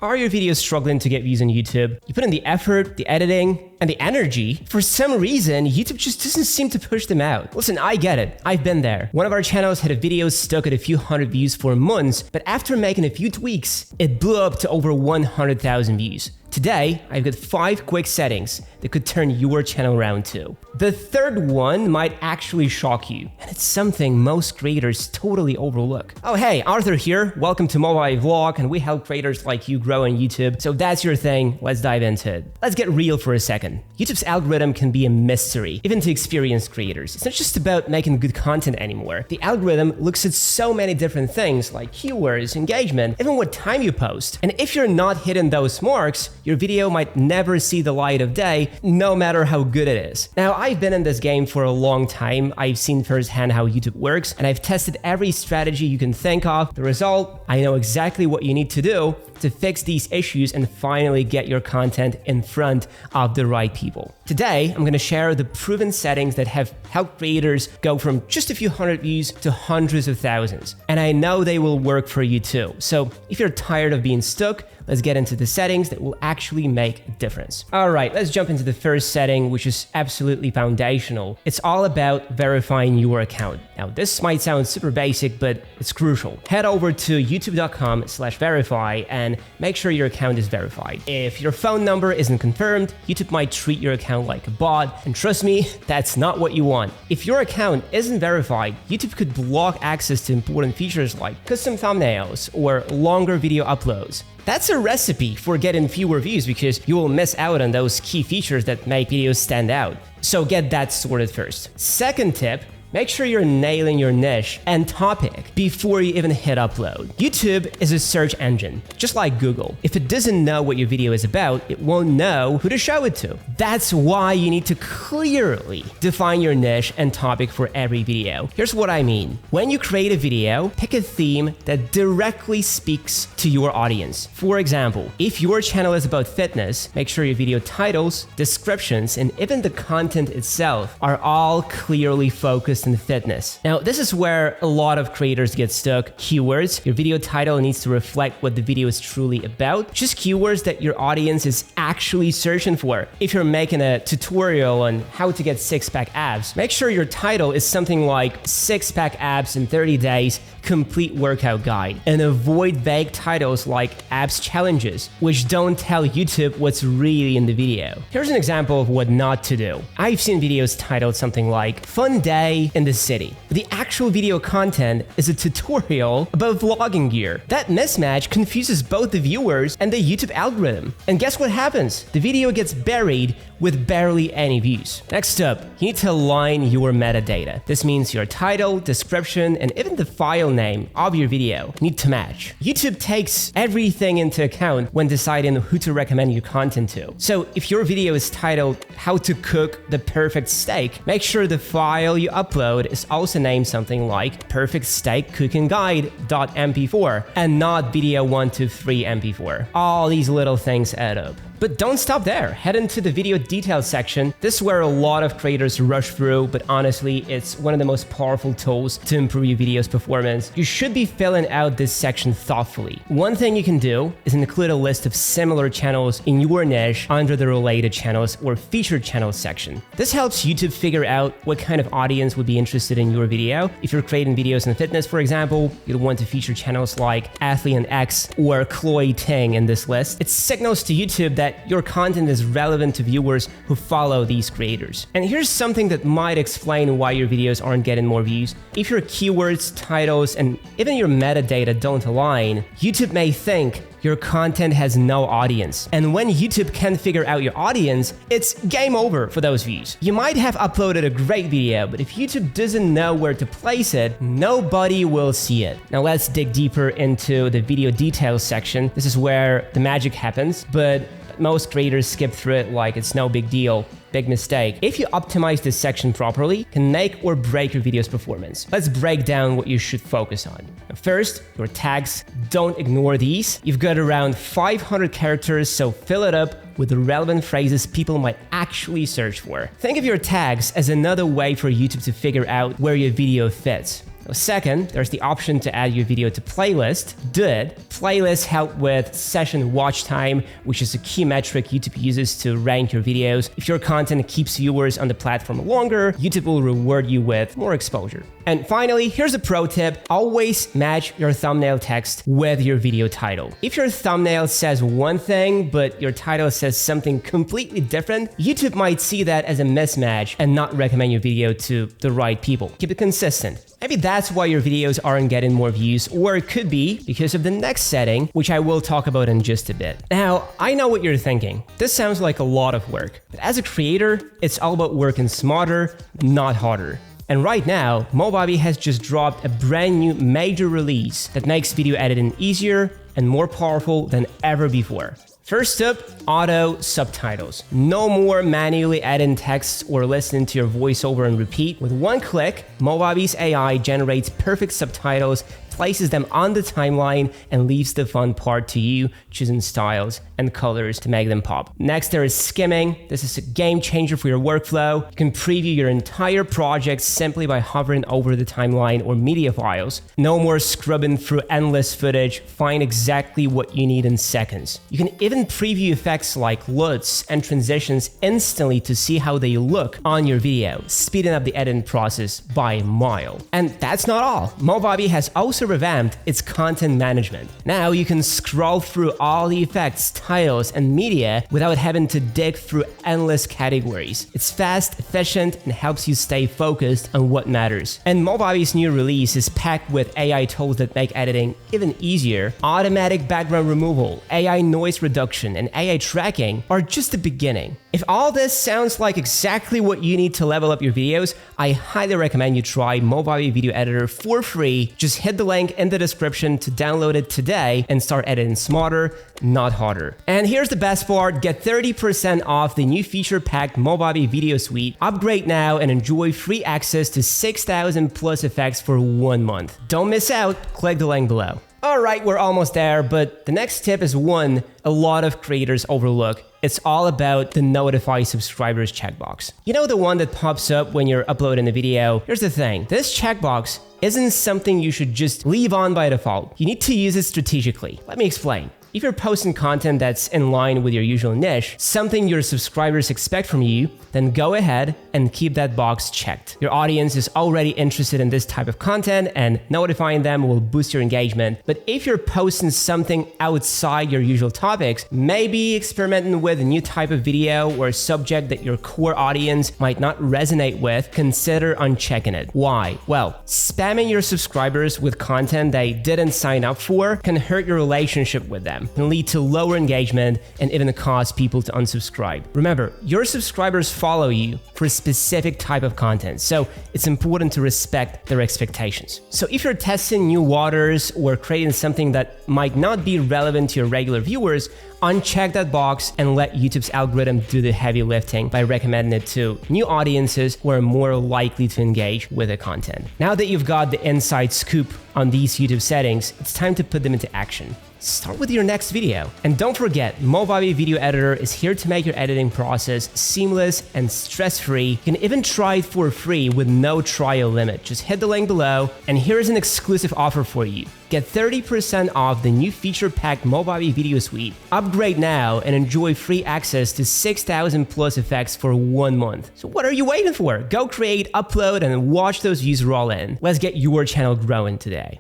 Are your videos struggling to get views on YouTube? You put in the effort, the editing, and the energy. For some reason, YouTube just doesn't seem to push them out. Listen, I get it. I've been there. One of our channels had a video stuck at a few hundred views for months, but after making a few tweaks, it blew up to over 100,000 views. Today, I've got 5 quick settings that could turn your channel around too. The third one might actually shock you, and it's something most creators totally overlook. Oh hey, Arthur here, welcome to Movavi Vlog, and we help creators like you grow on YouTube. So if that's your thing, let's dive into it. Let's get real for a second. YouTube's algorithm can be a mystery, even to experienced creators. It's not just about making good content anymore. The algorithm looks at so many different things like keywords, engagement, even what time you post. And if you're not hitting those marks, your video might never see the light of day, no matter how good it is. Now, I've been in this game for a long time. I've seen firsthand how YouTube works, and I've tested every strategy you can think of. The result, I know exactly what you need to do to fix these issues and finally get your content in front of the right people. Today, I'm going to share the proven settings that have helped creators go from just a few hundred views to hundreds of thousands. And I know they will work for you too. So if you're tired of being stuck, let's get into the settings that will actually make a difference. All right, let's jump into the first setting, which is absolutely foundational. It's all about verifying your account. Now, this might sound super basic, but it's crucial. Head over to youtube.com/verify and make sure your account is verified. If your phone number isn't confirmed, YouTube might treat your account like a bot, and trust me, that's not what you want. If your account isn't verified, YouTube could block access to important features like custom thumbnails or longer video uploads. That's a recipe for getting fewer views because you will miss out on those key features that make videos stand out. So get that sorted first. Second tip, make sure you're nailing your niche and topic before you even hit upload. YouTube is a search engine, just like Google. If it doesn't know what your video is about, it won't know who to show it to. That's why you need to clearly define your niche and topic for every video. Here's what I mean. When you create a video, pick a theme that directly speaks to your audience. For example, if your channel is about fitness, make sure your video titles, descriptions, and even the content itself are all clearly focused in fitness. Now, this is where a lot of creators get stuck. Keywords. Your video title needs to reflect what the video is truly about. Just keywords that your audience is actually searching for. If you're making a tutorial on how to get six-pack abs, make sure your title is something like six-pack abs in 30 days, complete workout guide. And avoid vague titles like abs challenges, which don't tell YouTube what's really in the video. Here's an example of what not to do. I've seen videos titled something like fun day in the city. The actual video content is a tutorial about vlogging gear. That mismatch confuses both the viewers and the YouTube algorithm. And guess what happens? The video gets buried with barely any views. Next up, you need to align your metadata. This means your title, description, and even the file name of your video need to match. YouTube takes everything into account when deciding who to recommend your content to. So if your video is titled how to cook the perfect steak, make sure the file you upload is also named something like perfect steak cooking guide.mp4 and not video 123 mp4. All these little things add up. But don't stop there. Head into the video details section. This is where a lot of creators rush through, but honestly, it's one of the most powerful tools to improve your video's performance. You should be filling out this section thoughtfully. One thing you can do is include a list of similar channels in your niche under the related channels or featured channels section. This helps YouTube figure out what kind of audience would be interested in your video. If you're creating videos in fitness, for example, you'll want to feature channels like Athlete and X or Chloe Ting in this list. It signals to YouTube that your content is relevant to viewers who follow these creators. And here's something that might explain why your videos aren't getting more views. If your keywords, titles, and even your metadata don't align, YouTube may think your content has no audience. And when YouTube can figure out your audience, it's game over for those views. You might have uploaded a great video, but if YouTube doesn't know where to place it, nobody will see it. Now let's dig deeper into the video details section. This is where the magic happens, but most creators skip through it like it's no big deal. Big mistake. If you optimize this section properly, it can make or break your video's performance. Let's break down what you should focus on. First, your tags. Don't ignore these. You've got around 500 characters, so fill it up with the relevant phrases people might actually search for. Think of your tags as another way for YouTube to figure out where your video fits. Now, second, there's the option to add your video to playlist. Do it. Playlists help with session watch time, which is a key metric YouTube uses to rank your videos. If your content keeps viewers on the platform longer, YouTube will reward you with more exposure. And finally, here's a pro tip. Always match your thumbnail text with your video title. If your thumbnail says one thing, but your title says something completely different, YouTube might see that as a mismatch and not recommend your video to the right people. Keep it consistent. Maybe that's why your videos aren't getting more views, or it could be because of the next setting, which I will talk about in just a bit. Now, I know what you're thinking. This sounds like a lot of work, but as a creator, it's all about working smarter, not harder. And right now, Movavi has just dropped a brand new major release that makes video editing easier and more powerful than ever before. First up, auto subtitles. No more manually adding text or listening to your voiceover and repeat. With one click, Movavi's AI generates perfect subtitles, places them on the timeline, and leaves the fun part to you, choosing styles and colors to make them pop. Next, there is skimming. This is a game changer for your workflow. You can preview your entire project simply by hovering over the timeline or media files. No more scrubbing through endless footage. Find exactly what you need in seconds. You can even preview effects like LUTs and transitions instantly to see how they look on your video, speeding up the editing process by a mile. And that's not all. Movavi has also revamped its content management. Now you can scroll through all the effects, titles, and media without having to dig through endless categories. It's fast, efficient, and helps you stay focused on what matters. And Movavi's new release is packed with AI tools that make editing even easier. Automatic background removal, AI noise reduction, and AI tracking are just the beginning. If all this sounds like exactly what you need to level up your videos, I highly recommend you try Movavi Video Editor for free. Just hit the link in the description to download it today and start editing smarter, not harder. And here's the best part, get 30% off the new feature-packed Movavi Video Suite. Upgrade now and enjoy free access to 6,000 plus effects for 1 month. Don't miss out, click the link below. Alright, we're almost there, but the next tip is one a lot of creators overlook. It's all about the notify subscribers checkbox. You know, the one that pops up when you're uploading a video? Here's the thing, this checkbox isn't something you should just leave on by default. You need to use it strategically. Let me explain. If you're posting content that's in line with your usual niche, something your subscribers expect from you, then go ahead and keep that box checked. Your audience is already interested in this type of content, and notifying them will boost your engagement. But if you're posting something outside your usual topics, maybe experimenting with a new type of video or a subject that your core audience might not resonate with, consider unchecking it. Why? Well, spamming your subscribers with content they didn't sign up for can hurt your relationship with them, can lead to lower engagement, and even cause people to unsubscribe. Remember, your subscribers follow you for a specific type of content, so it's important to respect their expectations. So if you're testing new waters or creating something that might not be relevant to your regular viewers, uncheck that box and let YouTube's algorithm do the heavy lifting by recommending it to new audiences who are more likely to engage with the content. Now that you've got the inside scoop on these YouTube settings, it's time to put them into action. Start with your next video. And don't forget, Movavi Video Editor is here to make your editing process seamless and stress-free. You can even try it for free with no trial limit. Just hit the link below, and here's an exclusive offer for you. Get 30% off the new feature-packed Movavi Video Suite. Upgrade now and enjoy free access to 6,000 plus effects for 1 month. So what are you waiting for? Go create, upload, and watch those views roll in. Let's get your channel growing today.